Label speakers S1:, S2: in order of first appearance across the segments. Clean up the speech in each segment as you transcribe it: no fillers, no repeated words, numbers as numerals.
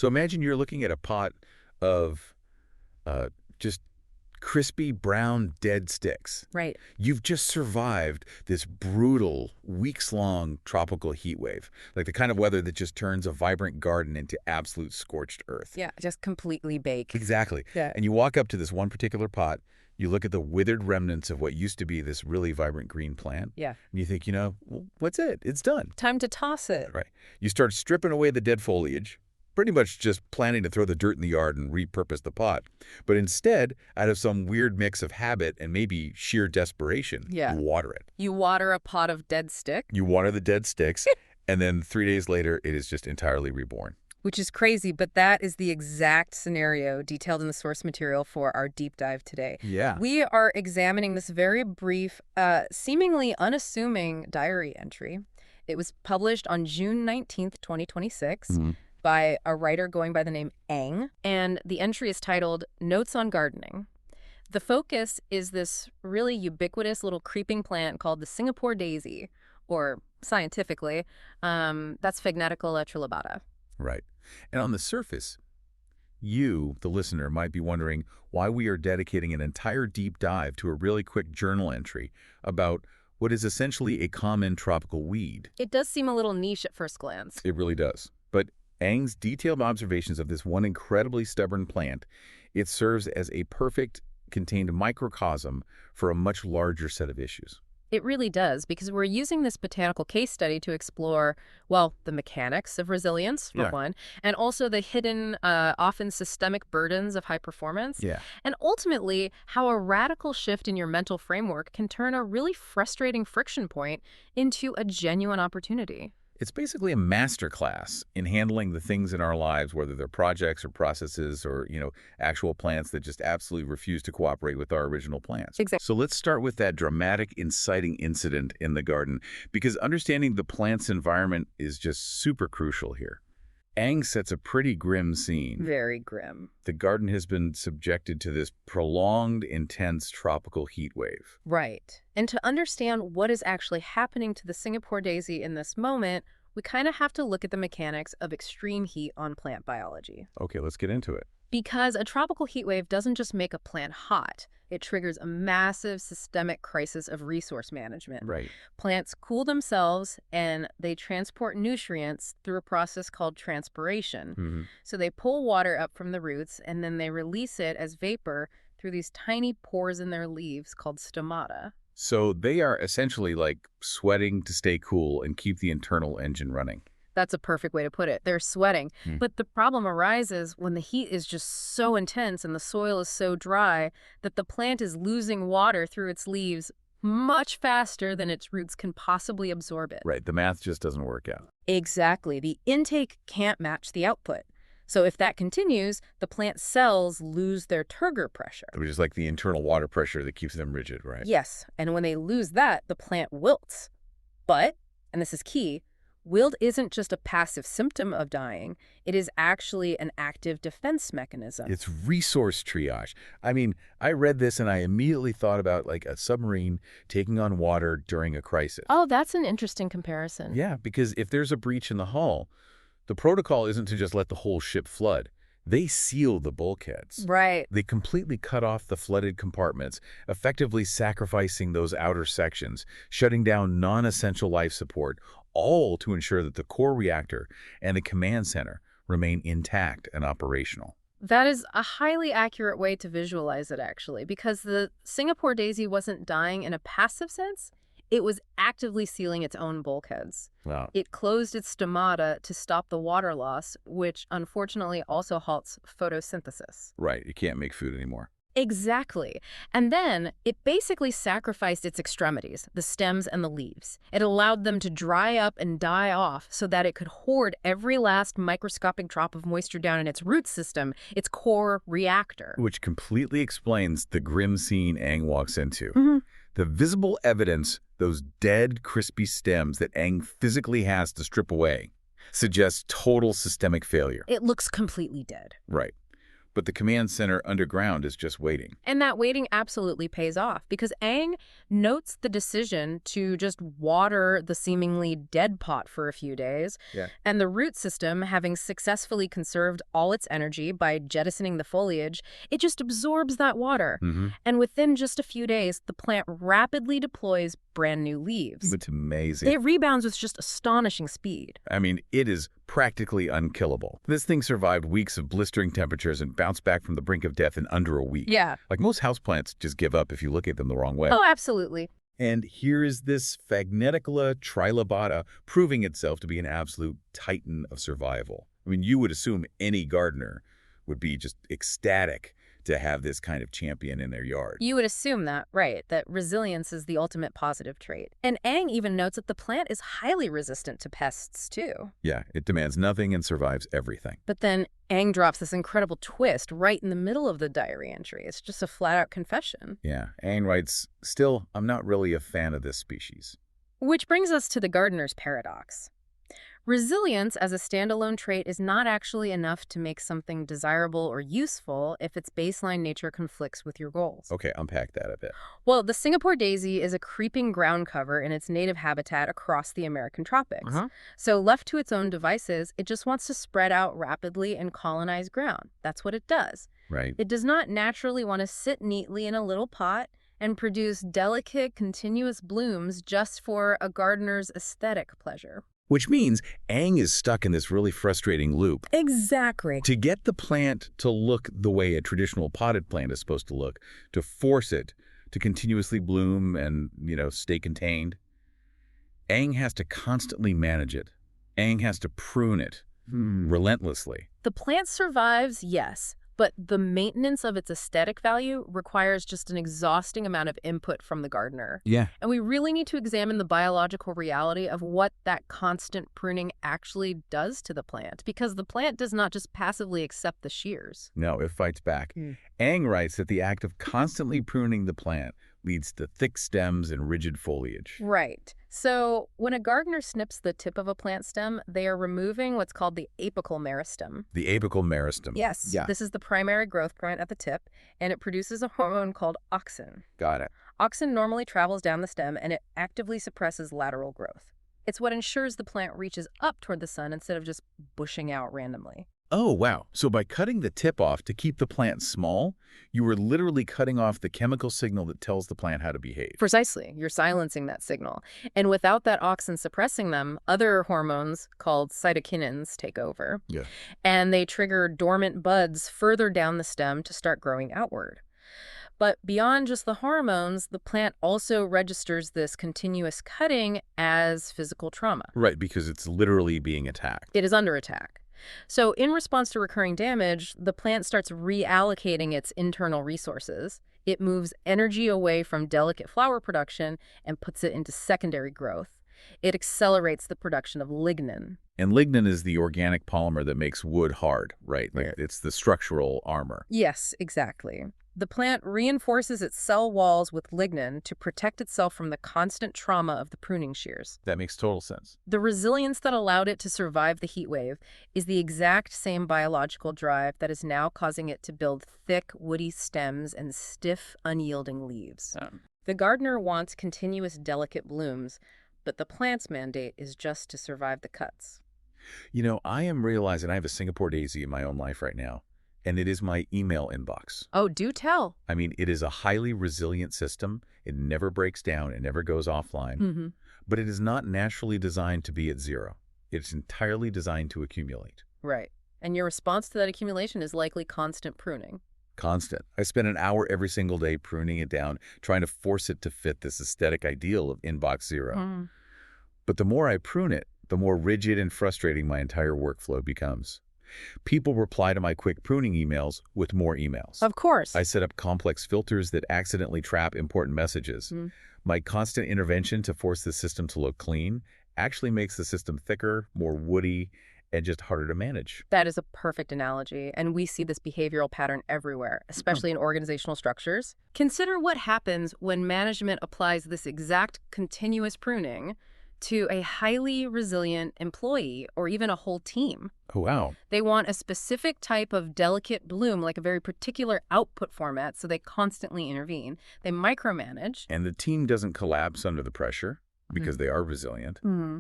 S1: So imagine you're looking at a pot of just crispy brown dead sticks.
S2: Right.
S1: You've just survived this brutal, weeks-long tropical heat wave, like the kind of weather that just turns a vibrant garden into absolute scorched earth.
S2: Yeah, just completely baked.
S1: Exactly.
S2: Yeah.
S1: And you walk up to this one particular pot, you look at the withered remnants of what used to be this really vibrant green plant,
S2: Yeah.
S1: and you think, well, what's it? It's done.
S2: Time to toss it.
S1: Right. You start stripping away the dead foliage, pretty much just planning to throw the dirt in the yard and repurpose the pot. But instead, out of some weird mix of habit and maybe sheer desperation,
S2: Yeah.
S1: you water it.
S2: You water a pot of dead stick,
S1: You water the dead sticks, and then 3 days later, it is just entirely reborn.
S2: which is crazy, but that is the exact scenario detailed in the source material for our deep dive today.
S1: Yeah.
S2: We are examining this very brief, seemingly unassuming diary entry. It was published on June 19th, 2026. By a writer going by the name Ang, and the entry is titled Notes on Gardening. The focus is this really ubiquitous little creeping plant called the Singapore daisy, or scientifically, that's Sphagneticola trilobata.
S1: Right. And on the surface, you, the listener, might be wondering why we are dedicating an entire deep dive to a really quick journal entry about what is essentially a common tropical weed.
S2: It does seem a little niche at first glance.
S1: It really does. But Ang's detailed observations of this one incredibly stubborn plant, it serves as a perfect contained microcosm for a much larger set of issues.
S2: It really does, because we're using this botanical case study to explore, well, the mechanics of resilience, for one, and also the hidden, often systemic burdens of high performance.
S1: Yeah.
S2: And ultimately, how a radical shift in your mental framework can turn a really frustrating friction point into a genuine opportunity.
S1: It's basically a masterclass in handling the things in our lives, whether they're projects or processes or, actual plants that just absolutely refuse to cooperate with our original plans.
S2: Exactly.
S1: So let's start with that dramatic, inciting incident in the garden, because understanding the plant's environment is just super crucial here. Ang sets a pretty grim scene.
S2: Very grim.
S1: The garden has been subjected to this prolonged, intense tropical heat wave.
S2: Right. And to understand what is actually happening to the Singapore daisy in this moment, we kind of have to look at the mechanics of extreme heat on plant biology.
S1: Okay, let's get into it.
S2: Because a tropical heat wave doesn't just make a plant hot, it triggers a massive systemic crisis of resource management.
S1: Right.
S2: Plants cool themselves and they transport nutrients through a process called transpiration. So they pull water up from the roots and then they release it as vapor through these tiny pores in their leaves called stomata.
S1: So they are essentially like sweating to stay cool and keep the internal engine running.
S2: That's a perfect way to put it. They're sweating. But the problem arises when the heat is just so intense and the soil is so dry that the plant is losing water through its leaves much faster than its roots can possibly absorb it.
S1: Right. The math just doesn't work out.
S2: Exactly. The intake can't match the output. So if that continues, the plant cells lose their turgor pressure.
S1: Which is like the internal water pressure that keeps them rigid, right?
S2: Yes. And when they lose that, the plant wilts. But, and this is key, wilt isn't just a passive symptom of dying. It is actually an active defense mechanism.
S1: It's resource triage. I mean, I read this and I immediately thought about like a submarine taking on water during a crisis.
S2: Oh, that's an interesting comparison.
S1: Yeah, because if there's a breach in the hull, the protocol isn't to just let the whole ship flood. They seal the bulkheads.
S2: Right.
S1: They completely cut off the flooded compartments, effectively sacrificing those outer sections, shutting down non-essential life support, all to ensure that the core reactor and the command center remain intact and operational.
S2: That is a highly accurate way to visualize it, actually, because the Singapore daisy wasn't dying in a passive sense. It was actively sealing its own bulkheads.
S1: Wow.
S2: It closed its stomata to stop the water loss, which unfortunately also halts photosynthesis.
S1: Right. You can't make food anymore.
S2: Exactly. And then it basically sacrificed its extremities, the stems and the leaves. It allowed them to dry up and die off so that it could hoard every last microscopic drop of moisture down in its root system, its core reactor.
S1: Which completely explains the grim scene Ang walks into. The visible evidence, those dead, crispy stems that Ang physically has to strip away, suggests total systemic failure.
S2: It looks completely dead.
S1: Right. But the command center underground is just waiting.
S2: And that waiting absolutely pays off because Ang notes the decision to just water the seemingly dead pot for a few days.
S1: Yeah.
S2: And the root system, having successfully conserved all its energy by jettisoning the foliage, it just absorbs that water. And within just a few days, the plant rapidly deploys brand new leaves.
S1: It's amazing.
S2: It rebounds with just astonishing speed.
S1: I mean, it is practically unkillable. This thing survived weeks of blistering temperatures and bounced back from the brink of death in under a week.
S2: Yeah.
S1: Like most houseplants just give up if you look at them the wrong way.
S2: Oh, absolutely.
S1: And here is this Sphagneticola trilobata proving itself to be an absolute titan of survival. I mean, you would assume any gardener would be just ecstatic to have this kind of champion in their yard.
S2: You would assume that, right, that resilience is the ultimate positive trait. And Ang even notes that the plant is highly resistant to pests, too.
S1: Yeah, it demands nothing and survives everything.
S2: But then Ang drops this incredible twist right in the middle of the diary entry. It's just a flat-out confession.
S1: Yeah, Aang writes, "Still, I'm not really a fan of this species."
S2: Which brings us to the gardener's paradox. Resilience as a standalone trait is not actually enough to make something desirable or useful if its baseline nature conflicts with your goals.
S1: Okay, unpack that a bit.
S2: Well, the Singapore daisy is a creeping ground cover in its native habitat across the American tropics. So left to its own devices, it just wants to spread out rapidly and colonize ground. That's what it does.
S1: Right.
S2: It does not naturally want to sit neatly in a little pot and produce delicate, continuous blooms just for a gardener's aesthetic pleasure.
S1: Which means Aang is stuck in this really frustrating loop.
S2: Exactly.
S1: To get the plant to look the way a traditional potted plant is supposed to look, to force it to continuously bloom and, stay contained, Aang has to constantly manage it. Aang has to prune it relentlessly.
S2: The plant survives, yes, but the maintenance of its aesthetic value requires just an exhausting amount of input from the gardener.
S1: Yeah.
S2: And we really need to examine the biological reality of what that constant pruning actually does to the plant, because the plant does not just passively accept the shears.
S1: No, it fights back. Aang writes that the act of constantly pruning the plant leads to thick stems and rigid foliage.
S2: Right. So when a gardener snips the tip of a plant stem, they are removing what's called the apical meristem.
S1: The apical meristem.
S2: Yes.
S1: Yeah.
S2: This is the primary growth point at the tip, and it produces a hormone called auxin.
S1: Got it.
S2: Auxin normally travels down the stem, and it actively suppresses lateral growth. It's what ensures the plant reaches up toward the sun instead of just bushing out randomly.
S1: Oh, wow. So by cutting the tip off to keep the plant small, you were literally cutting off the chemical signal that tells the plant how to behave.
S2: Precisely. You're silencing that signal. And without that auxin suppressing them, other hormones called cytokinins take over.
S1: Yeah.
S2: And they trigger dormant buds further down the stem to start growing outward. But beyond just the hormones, the plant also registers this continuous cutting as physical trauma.
S1: Right, because it's literally being attacked.
S2: It is under attack. So in response to recurring damage, the plant starts reallocating its internal resources. It moves energy away from delicate flower production and puts it into secondary growth. It accelerates the production of lignin.
S1: And lignin is the organic polymer that makes wood hard, right? Like it's the structural armor.
S2: Yes, exactly. The plant reinforces its cell walls with lignin to protect itself from the constant trauma of the pruning shears.
S1: That makes total sense.
S2: The resilience that allowed it to survive the heat wave is the exact same biological drive that is now causing it to build thick, woody stems and stiff, unyielding leaves. The gardener wants continuous, delicate blooms, but the plant's mandate is just to survive the cuts.
S1: I am realizing I have a Singapore daisy in my own life right now, and it is my email inbox.
S2: Oh, do tell.
S1: I mean, it is a highly resilient system. It never breaks down. It never goes offline. But it is not naturally designed to be at zero. It's entirely designed to accumulate.
S2: Right. And your response to that accumulation is likely constant pruning.
S1: Constant. I spend an hour every single day pruning it down, trying to force it to fit this aesthetic ideal of inbox zero. But the more I prune it, the more rigid and frustrating my entire workflow becomes. People reply to my quick pruning emails with more emails.
S2: Of course.
S1: I set up complex filters that accidentally trap important messages. My constant intervention to force the system to look clean actually makes the system thicker, more woody, and just harder to manage.
S2: That is a perfect analogy, and we see this behavioral pattern everywhere, especially in organizational structures. Consider what happens when management applies this exact continuous pruning to a highly resilient employee or even a whole team.
S1: Oh, wow.
S2: They want a specific type of delicate bloom, like a very particular output format, so they constantly intervene. They micromanage.
S1: And the team doesn't collapse under the pressure because they are resilient.
S2: Mm-hmm.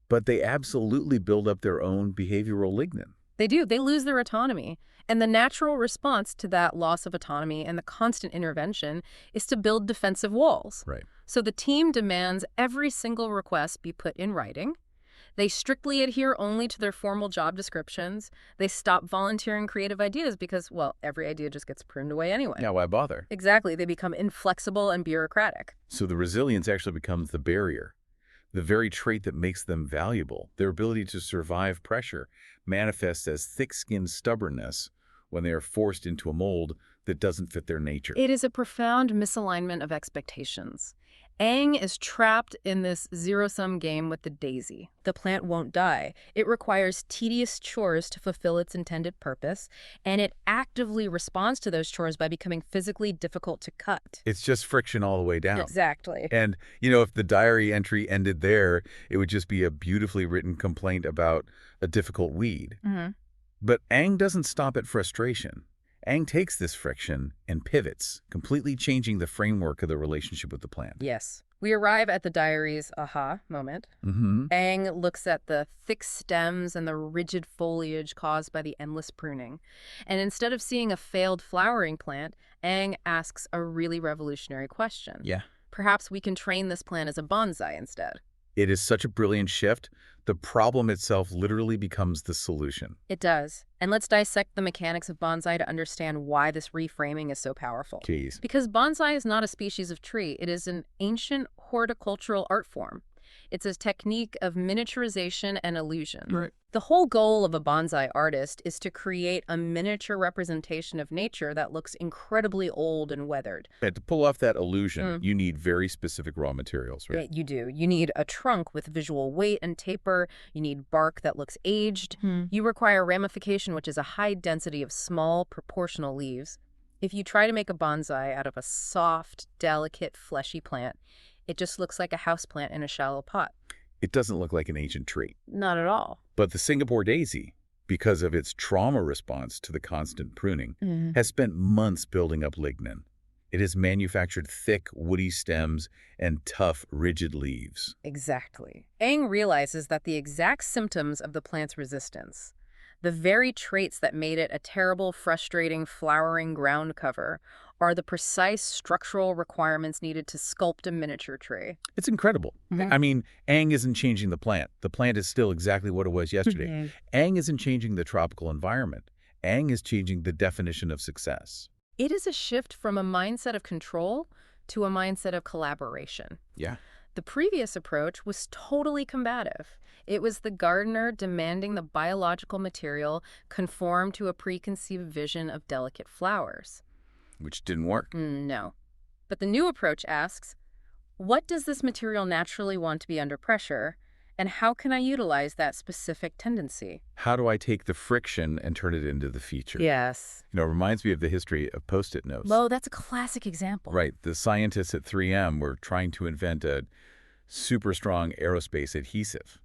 S1: But they absolutely build up their own behavioral lignin.
S2: They do. They lose their autonomy. And the natural response to that loss of autonomy and the constant intervention is to build defensive walls.
S1: Right.
S2: So the team demands every single request be put in writing. They strictly adhere only to their formal job descriptions. They stop volunteering creative ideas because, well, every idea just gets pruned away anyway.
S1: Yeah, why bother?
S2: Exactly. They become inflexible and bureaucratic.
S1: So the resilience actually becomes the barrier, the very trait that makes them valuable. Their ability to survive pressure manifests as thick-skinned stubbornness when they are forced into a mold that doesn't fit their nature.
S2: It is a profound misalignment of expectations. Ang is trapped in this zero-sum game with the daisy. The plant won't die. It requires tedious chores to fulfill its intended purpose, and it actively responds to those chores by becoming physically difficult to cut.
S1: It's just friction all the way down.
S2: Exactly.
S1: And, if the diary entry ended there, it would just be a beautifully written complaint about a difficult weed.
S2: Mm-hmm.
S1: But Ang doesn't stop at frustration. Ang takes this friction and pivots, completely changing the framework of the relationship with the plant.
S2: Yes. We arrive at the diary's aha moment.
S1: Mm-hmm.
S2: Ang looks at the thick stems and the rigid foliage caused by the endless pruning. And instead of seeing a failed flowering plant, Ang asks a really revolutionary question.
S1: Yeah.
S2: Perhaps we can train this plant as a bonsai instead.
S1: It is such a brilliant shift. The problem itself literally becomes the solution.
S2: It does. And let's dissect the mechanics of bonsai to understand why this reframing is so powerful.
S1: Jeez.
S2: Because bonsai is not a species of tree. It is an ancient horticultural art form. It's a technique of miniaturization and illusion.
S1: Right.
S2: The whole goal of a bonsai artist is to create a miniature representation of nature that looks incredibly old and weathered.
S1: And to pull off that illusion, you need very specific raw materials, right?
S2: Yeah, you do. You need a trunk with visual weight and taper. You need bark that looks aged. You require ramification, which is a high density of small, proportional leaves. If you try to make a bonsai out of a soft, delicate, fleshy plant, it just looks like a houseplant in a shallow pot.
S1: It doesn't look like an ancient tree.
S2: Not at all.
S1: But the Singapore daisy, because of its trauma response to the constant pruning, has spent months building up lignin. It has manufactured thick, woody stems and tough, rigid leaves.
S2: Exactly. Ang realizes that the exact symptoms of the plant's resistance, the very traits that made it a terrible, frustrating, flowering ground cover, are the precise structural requirements needed to sculpt a miniature tree.
S1: It's incredible. I mean, Ang isn't changing the plant. The plant is still exactly what it was yesterday. Ang isn't changing the tropical environment. Ang is changing the definition of success.
S2: It is a shift from a mindset of control to a mindset of collaboration.
S1: Yeah.
S2: The previous approach was totally combative. It was the gardener demanding the biological material conform to a preconceived vision of delicate flowers.
S1: Which didn't work.
S2: No. But the new approach asks, what does this material naturally want to be under pressure, and how can I utilize that specific tendency?
S1: How do I take the friction and turn it into the feature?
S2: Yes.
S1: It reminds me of the history of Post-it notes.
S2: Well, that's a classic example.
S1: Right. The scientists at 3M were trying to invent a super strong aerospace adhesive,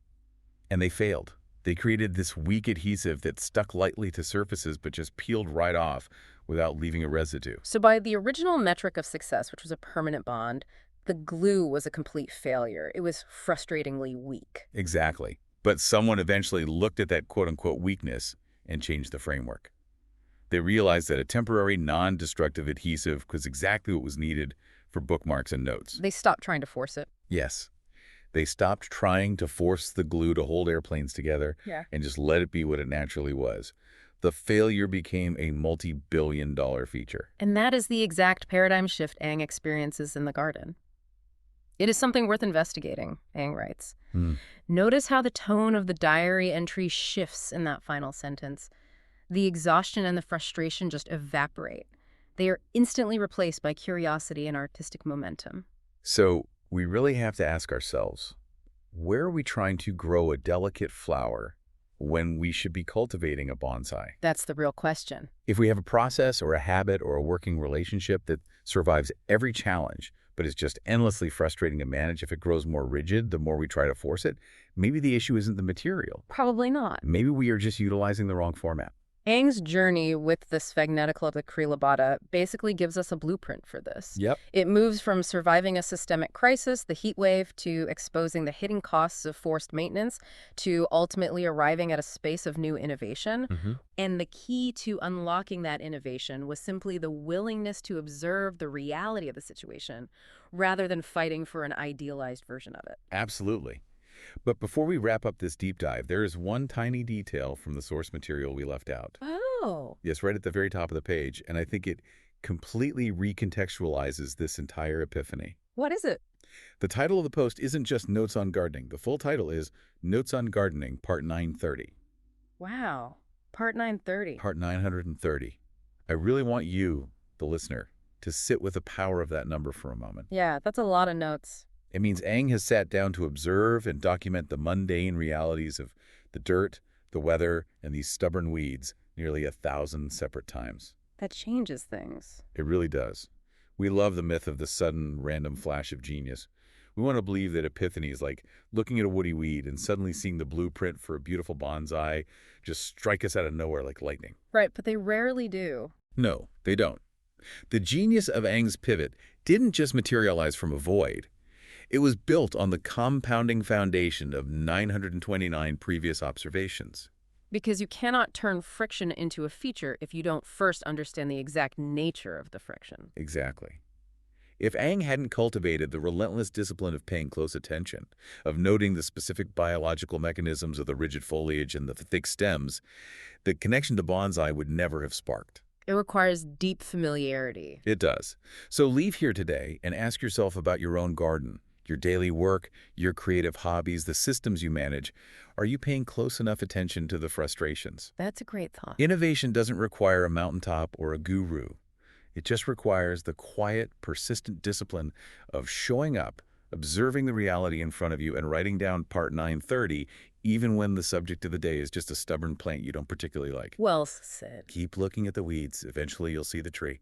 S1: and they failed. They created this weak adhesive that stuck lightly to surfaces but just peeled right off without leaving a residue.
S2: So by the original metric of success, which was a permanent bond, the glue was a complete failure. It was frustratingly weak.
S1: Exactly. But someone eventually looked at that quote-unquote weakness and changed the framework. They realized that a temporary, non-destructive adhesive was exactly what was needed for bookmarks and notes.
S2: They stopped trying to force it.
S1: Yes. They stopped trying to force the glue to hold airplanes together and just let it be what it naturally was. The failure became a multi-billion-dollar feature.
S2: And that is the exact paradigm shift Ang experiences in the garden. It is something worth investigating, Ang writes. Notice how the tone of the diary entry shifts in that final sentence. The exhaustion and the frustration just evaporate. They are instantly replaced by curiosity and artistic momentum.
S1: So we really have to ask ourselves, where are we trying to grow a delicate flower when we should be cultivating a bonsai?
S2: That's the real question.
S1: If we have a process or a habit or a working relationship that survives every challenge but it's just endlessly frustrating to manage if it grows more rigid the more we try to force it. Maybe the issue isn't the material.
S2: Probably not.
S1: Maybe we are just utilizing the wrong format.
S2: Aang's journey with the Sphagneticola to trilobata basically gives us a blueprint for this.
S1: Yep.
S2: It moves from surviving a systemic crisis, the heat wave, to exposing the hidden costs of forced maintenance, to ultimately arriving at a space of new innovation. And the key to unlocking that innovation was simply the willingness to observe the reality of the situation, rather than fighting for an idealized version of it.
S1: Absolutely. But before we wrap up this deep dive, there is one tiny detail from the source material we left out.
S2: Oh.
S1: Yes, right at the very top of the page, and I think it completely recontextualizes this entire epiphany.
S2: What is it?
S1: The title of the post isn't just Notes on Gardening. The full title is Notes on Gardening, Part 930.
S2: Wow. Part 930.
S1: Part 930. I really want you, the listener, to sit with the power of that number for a moment.
S2: Yeah, that's a lot of notes.
S1: It means Aang has sat down to observe and document the mundane realities of the dirt, the weather, and these stubborn weeds nearly 1,000 separate times.
S2: That changes things.
S1: It really does. We love the myth of the sudden, random flash of genius. We want to believe that epiphany is like looking at a woody weed and suddenly seeing the blueprint for a beautiful bonsai just strike us out of nowhere like lightning.
S2: Right, but they rarely do.
S1: No, they don't. The genius of Aang's pivot didn't just materialize from a void. It was built on the compounding foundation of 929 previous observations.
S2: Because you cannot turn friction into a feature if you don't first understand the exact nature of the friction.
S1: Exactly. If Aang hadn't cultivated the relentless discipline of paying close attention, of noting the specific biological mechanisms of the rigid foliage and the thick stems, the connection to bonsai would never have sparked.
S2: It requires deep familiarity.
S1: It does. So leave here today and ask yourself about your own garden, your daily work, your creative hobbies, the systems you manage. Are you paying close enough attention to the frustrations?
S2: That's a great thought.
S1: Innovation doesn't require a mountaintop or a guru. It just requires the quiet, persistent discipline of showing up, observing the reality in front of you, and writing down Part 930, even when the subject of the day is just a stubborn plant you don't particularly like.
S2: Well said.
S1: Keep looking at the weeds. Eventually, you'll see the tree.